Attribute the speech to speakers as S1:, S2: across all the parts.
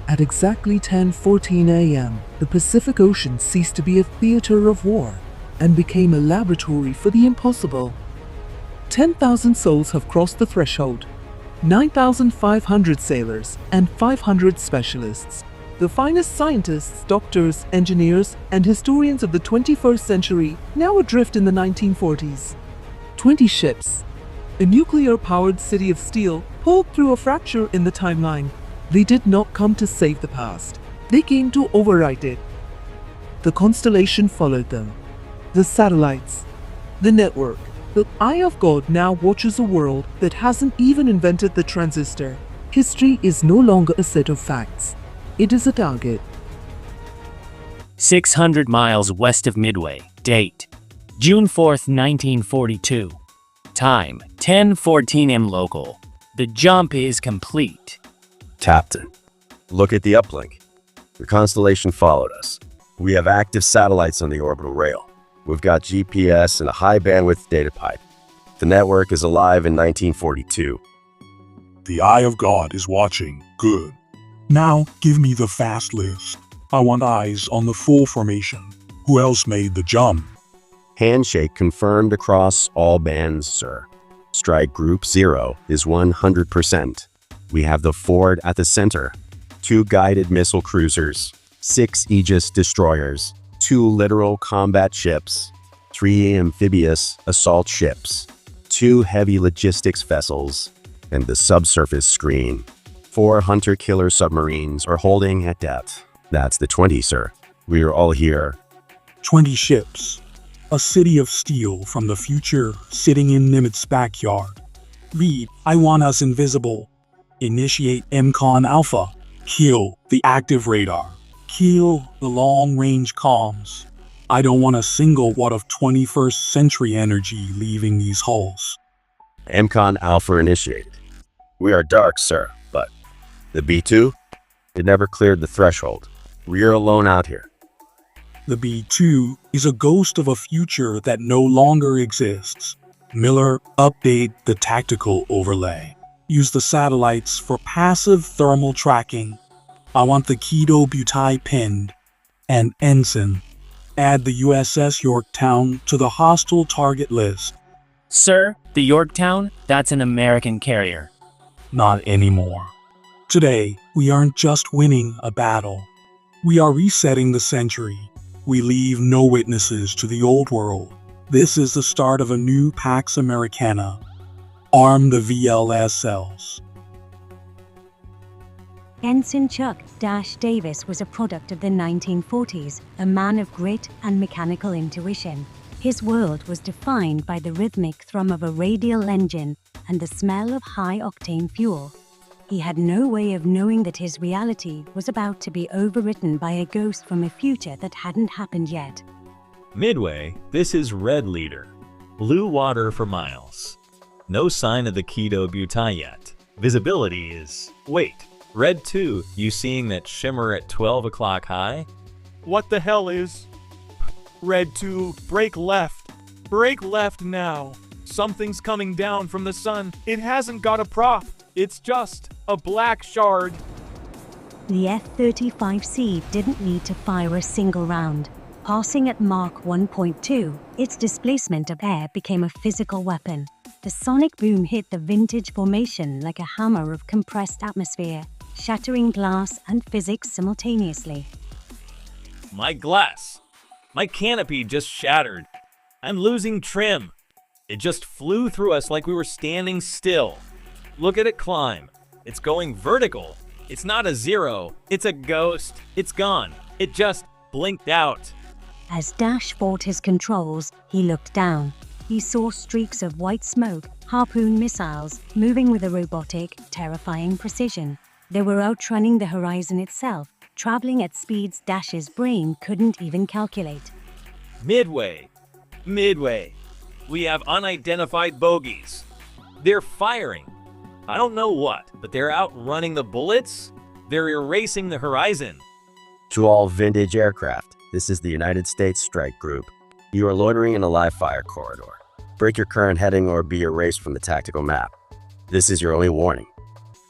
S1: At exactly 10:14 a.m., the Pacific Ocean ceased to be a theater of war and became a laboratory for the impossible. 10,000 souls have crossed the threshold. 9,500 sailors and 500 specialists, the finest scientists, doctors, engineers, and historians of the 21st century, now adrift in the 1940s. 20 ships, a nuclear-powered city of steel, pulled through a fracture in the timeline. They did not come to save the past. They came to overwrite it. The constellation followed them. The satellites, the network. The eye of God now watches a world that hasn't even invented the transistor. History is no longer a set of facts. It is a target.
S2: 600 miles west of Midway. Date: June 4th, 1942. Time: 10:14 am local. The jump is complete.
S3: Captain, look at the uplink. The constellation followed us. We have active satellites on the orbital rail. We've got GPS and a high bandwidth data pipe. The network is alive in 1942.
S4: The Eye of God is watching. Good. Now, give me the fast list. I want eyes on the full formation. Who else made the jump?
S3: Handshake confirmed across all bands, sir. Strike Group 0 is 100%. We have the Ford at the center. 2 guided missile cruisers, 6 Aegis destroyers, 2 littoral combat ships, 3 amphibious assault ships, 2 heavy logistics vessels, and the subsurface screen. 4 hunter-killer submarines are holding at depth. That's the 20, sir. We are all here.
S4: 20 ships. A city of steel from the future sitting in Nimitz' backyard. Read, I want us invisible. Initiate MCON Alpha. Kill the active radar. Kill the long-range comms. I don't want a single watt of 21st century energy leaving these hulls.
S3: MCON Alpha initiated. We are dark, sir, but the B2? It never cleared the threshold. We're alone out here.
S4: The B2 is a ghost of a future that no longer exists. Miller, update the tactical overlay. Use the satellites for passive thermal tracking. I want the Keto Butai pinned. And Ensign, add the USS Yorktown to the hostile target list.
S2: Sir, the Yorktown? That's an American carrier.
S4: Not anymore. Today, we aren't just winning a battle. We are resetting the century. We leave no witnesses to the old world. This is the start of a new Pax Americana. Arm the VLSLs.
S5: Ensign Chuck Davis was a product of the 1940s, a man of grit and mechanical intuition. His world was defined by the rhythmic thrum of a radial engine and the smell of high-octane fuel. He had no way of knowing that his reality was about to be overwritten by a ghost from a future that hadn't happened yet.
S6: Midway, this is Red Leader. Blue water for miles. No sign of the Keto Butai yet. Visibility is... Wait, Red 2, you seeing that shimmer at 12 o'clock high?
S7: What the hell is... Red 2, break left. Break left now. Something's coming down from the sun. It hasn't got a prop. It's just a black shard.
S5: The F-35C didn't need to fire a single round. Passing at Mach 1.2, its displacement of air became a physical weapon. The sonic boom hit the vintage formation like a hammer of compressed atmosphere, shattering glass and physics simultaneously.
S6: My glass. My canopy just shattered. I'm losing trim. It just flew through us like we were standing still. Look at it climb. It's going vertical. It's not a zero. It's a ghost. It's gone. It just blinked out.
S5: As Dash fought his controls, he looked down. He saw streaks of white smoke, Harpoon missiles, moving with a robotic, terrifying precision. They were outrunning the horizon itself, traveling at speeds Dash's brain couldn't even calculate.
S6: Midway. Midway. We have unidentified bogies. They're firing. I don't know what, but they're outrunning the bullets. They're erasing the horizon.
S3: To all vintage aircraft, this is the United States Strike Group. You are loitering in a live fire corridor. Break your current heading or be erased from the tactical map. This is your only warning.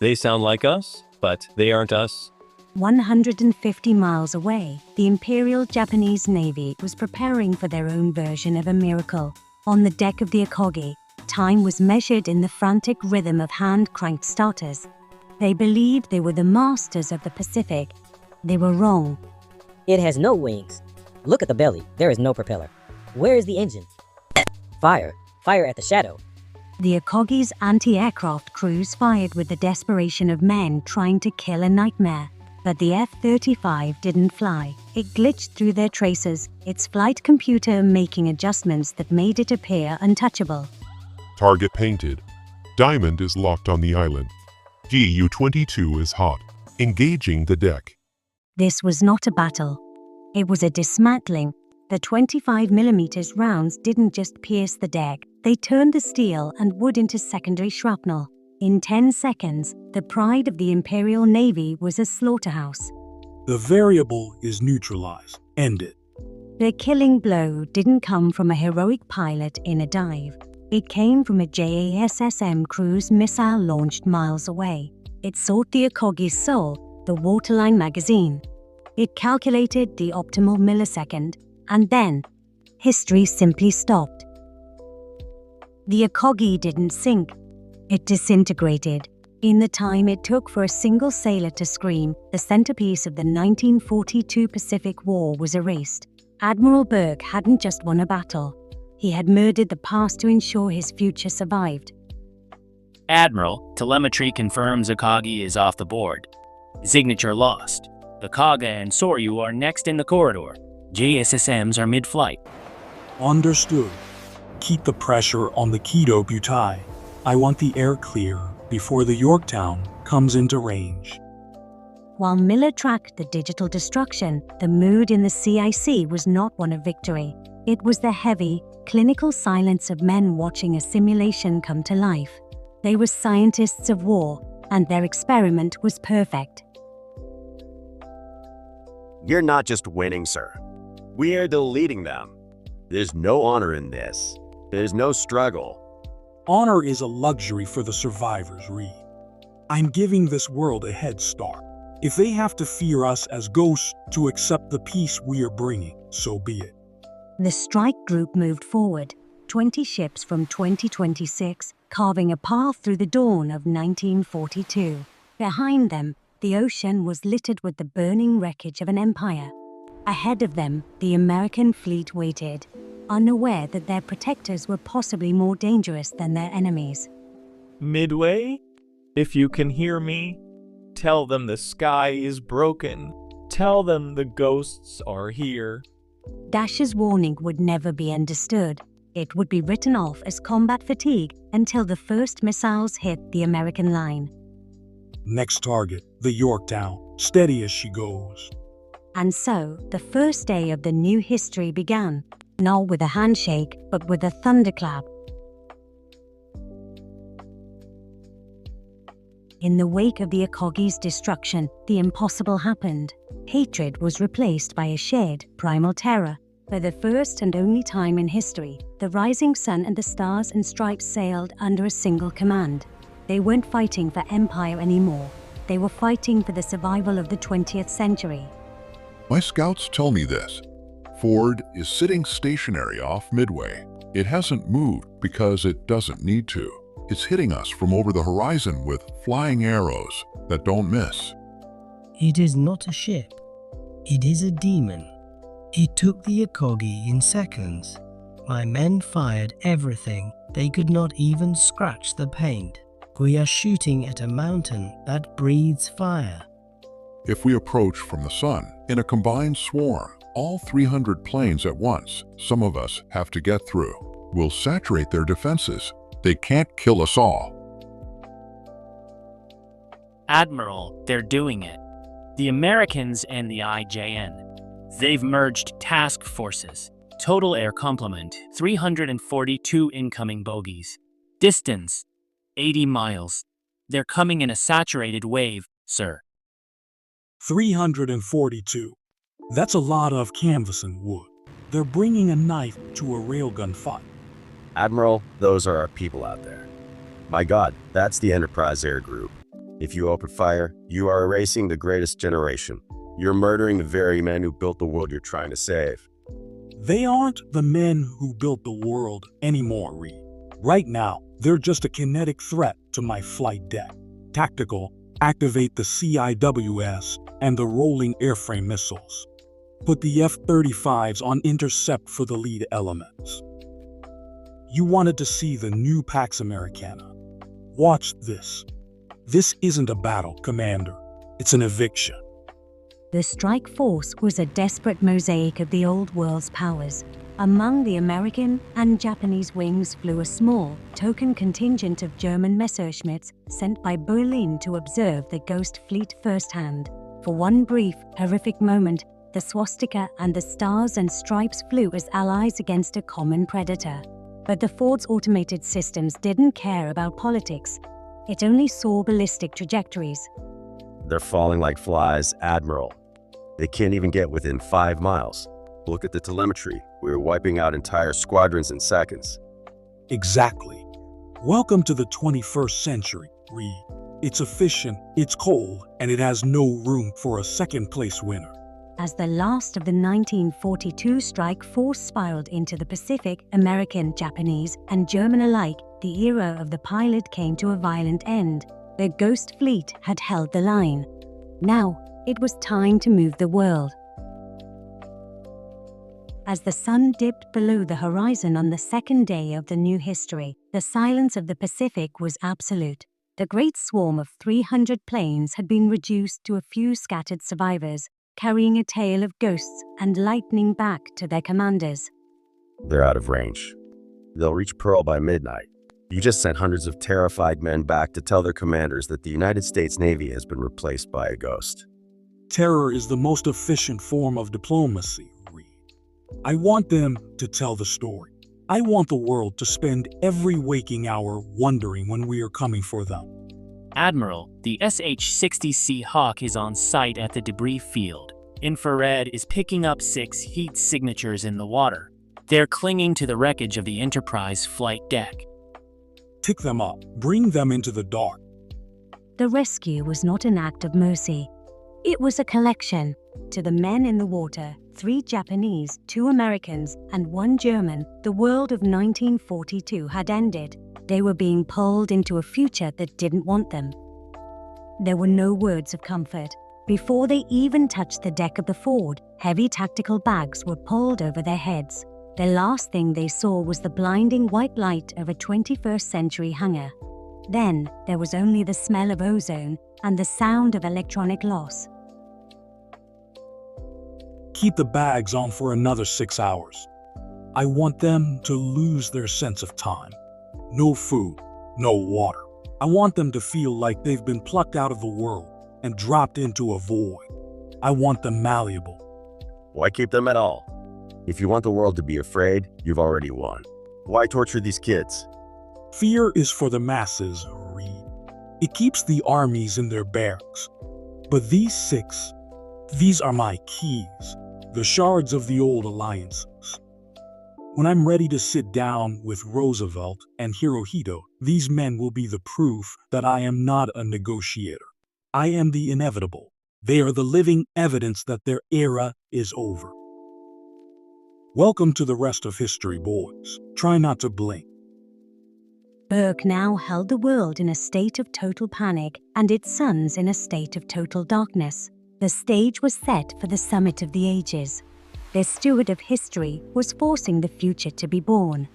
S6: They sound like us, but they aren't us.
S5: 150 miles away, the Imperial Japanese Navy was preparing for their own version of a miracle. On the deck of the Akagi, time was measured in the frantic rhythm of hand-cranked starters. They believed they were the masters of the Pacific. They were wrong.
S8: It has no wings. Look at the belly. There is no propeller. Where is the engine? Fire. Fire at the shadow.
S5: The Akagi's anti-aircraft crews fired with the desperation of men trying to kill a nightmare. But the F-35 didn't fly. It glitched through their traces, its flight computer making adjustments that made it appear untouchable.
S9: Target painted. Diamond is locked on the island. GU-22 is hot, engaging the deck.
S5: This was not a battle. It was a dismantling. The 25mm rounds didn't just pierce the deck, they turned the steel and wood into secondary shrapnel. In 10 seconds, the pride of the Imperial Navy was a slaughterhouse.
S4: The variable is neutralized. End it.
S5: The killing blow didn't come from a heroic pilot in a dive. It came from a JASSM cruise missile launched miles away. It sought the Akagi's soul, the waterline magazine. It calculated the optimal millisecond, and then, history simply stopped. The Akagi didn't sink. It disintegrated. In the time it took for a single sailor to scream, the centerpiece of the 1942 Pacific War was erased. Admiral Burke hadn't just won a battle. He had murdered the past to ensure his future survived.
S2: Admiral, telemetry confirms Akagi is off the board. Signature lost. The Kaga and Soryu are next in the corridor. JSSMs are mid-flight.
S4: Understood. Keep the pressure on the Kido Butai. I want the air clear before the Yorktown comes into range.
S5: While Miller tracked the digital destruction, the mood in the CIC was not one of victory. It was the heavy, clinical silence of men watching a simulation come to life. They were scientists of war, and their experiment was perfect.
S3: You're not just winning, sir. We are deleting them. There's no honor in this. There's no struggle.
S4: Honor is a luxury for the survivors, Reed. I'm giving this world a head start. If they have to fear us as ghosts to accept the peace we are bringing, so be it.
S5: The strike group moved forward, 20 ships from 2026, carving a path through the dawn of 1942. Behind them, the ocean was littered with the burning wreckage of an empire. Ahead of them, the American fleet waited, unaware that their protectors were possibly more dangerous than their enemies.
S7: Midway? If you can hear me, tell them the sky is broken. Tell them the ghosts are here.
S5: Dash's warning would never be understood. It would be written off as combat fatigue until the first missiles hit the American line.
S4: Next target, the Yorktown, steady as she goes.
S5: And so, the first day of the new history began, not with a handshake, but with a thunderclap. In the wake of the Akagi's destruction, the impossible happened. Hatred was replaced by a shared, primal terror. For the first and only time in history, the rising sun and the stars and stripes sailed under a single command. They weren't fighting for empire anymore. They were fighting for the survival of the 20th century.
S9: My scouts tell me this. Ford is sitting stationary off Midway. It hasn't moved because it doesn't need to. It's hitting us from over the horizon with flying arrows that don't miss.
S10: It is not a ship. It is a demon. It took the Akagi in seconds. My men fired everything. They could not even scratch the paint. We are shooting at a mountain that breathes fire.
S9: If we approach from the sun in a combined swarm, all 300 planes at once, some of us have to get through. We'll saturate their defenses. They can't kill us all.
S2: Admiral, they're doing it. The Americans and the IJN. They've merged task forces. Total air complement, 342 incoming bogies. Distance, 80 miles. They're coming in a saturated wave, sir.
S4: 342. That's a lot of canvassing wood. They're bringing a knife to a railgun fight.
S3: Admiral, those are our people out there. My God, that's the Enterprise Air Group. If you open fire, you are erasing the greatest generation. You're murdering the very men who built the world you're trying to save.
S4: They aren't the men who built the world anymore, Reed. Right now, they're just a kinetic threat to my flight deck. Tactical, activate the CIWS and the rolling airframe missiles. Put the F-35s on intercept for the lead elements. You wanted to see the new Pax Americana. Watch this. This isn't a battle, Commander. It's an eviction.
S5: The strike force was a desperate mosaic of the old world's powers. Among the American and Japanese wings flew a small, token contingent of German Messerschmitts sent by Berlin to observe the Ghost Fleet firsthand. For one brief, horrific moment, the swastika and the stars and stripes flew as allies against a common predator. But the Ford's automated systems didn't care about politics. It only saw ballistic trajectories.
S3: They're falling like flies, Admiral. They can't even get within 5 miles. Look at the telemetry. We're wiping out entire squadrons in seconds.
S4: Exactly. Welcome to the 21st century, Reed. It's efficient, it's cold, and it has no room for a second-place winner.
S5: As the last of the 1942 strike force spiraled into the Pacific, American, Japanese, and German alike, the era of the pilot came to a violent end. The Ghost Fleet had held the line. Now, it was time to move the world. As the sun dipped below the horizon on the second day of the new history, the silence of the Pacific was absolute. The great swarm of 300 planes had been reduced to a few scattered survivors, carrying a tale of ghosts and lightning back to their commanders.
S3: They're out of range. They'll reach Pearl by midnight. You just sent hundreds of terrified men back to tell their commanders that the United States Navy has been replaced by a ghost.
S4: Terror is the most efficient form of diplomacy, Reed. I want them to tell the story. I want the world to spend every waking hour wondering when we are coming for them.
S2: Admiral, the SH-60C Hawk is on site at the debris field. Infrared is picking up 6 heat signatures in the water. They're clinging to the wreckage of the Enterprise flight deck.
S4: Tick them up. Bring them into the dark.
S5: The rescue was not an act of mercy. It was a collection. To the men in the water, 3 Japanese, 2 Americans, and 1 German, the world of 1942 had ended. They were being pulled into a future that didn't want them. There were no words of comfort. Before they even touched the deck of the Ford, heavy tactical bags were pulled over their heads. The last thing they saw was the blinding white light of a 21st century hangar. Then there was only the smell of ozone and the sound of electronic loss.
S4: Keep the bags on for another 6 hours. I want them to lose their sense of time. No food, no water. I want them to feel like they've been plucked out of the world and dropped into a void. I want them malleable.
S3: Why keep them at all? If you want the world to be afraid, you've already won. Why torture these kids?
S4: Fear is for the masses, Reed. It keeps the armies in their barracks. But these 6, these are my keys, the shards of the old alliances. When I'm ready to sit down with Roosevelt and Hirohito, these men will be the proof that I am not a negotiator. I am the inevitable. They are the living evidence that their era is over. Welcome to the rest of history, boys. Try not to blink.
S5: Burke now held the world in a state of total panic and its sons in a state of total darkness. The stage was set for the summit of the ages. Their steward of history was forcing the future to be born.